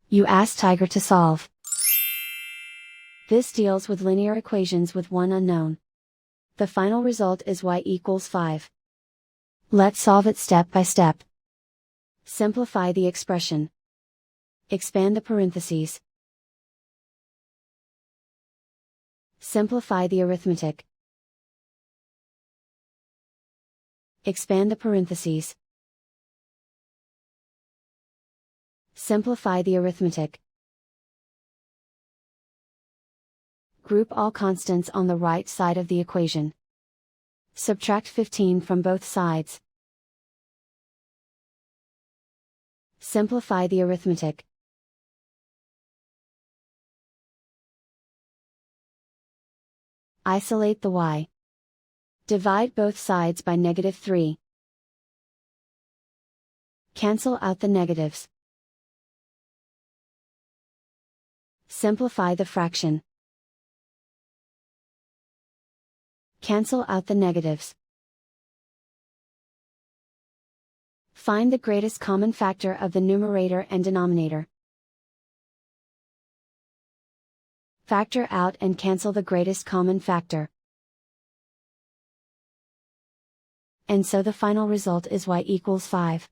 You ask Tiger to solve. This deals with linear equations with one unknown. The final result is y=5. Let's solve it step by step. Simplify the expression. Expand the parentheses. Simplify the arithmetic. Expand the parentheses. Simplify the arithmetic. Group all constants on the right side of the equation. Subtract 15 from both sides. Simplify the arithmetic. Isolate the y. Divide both sides by -3. Cancel out the negatives. Simplify the fraction. Cancel out the negatives. Find the greatest common factor of the numerator and denominator. Factor out and cancel the greatest common factor. And so the final result is y=5.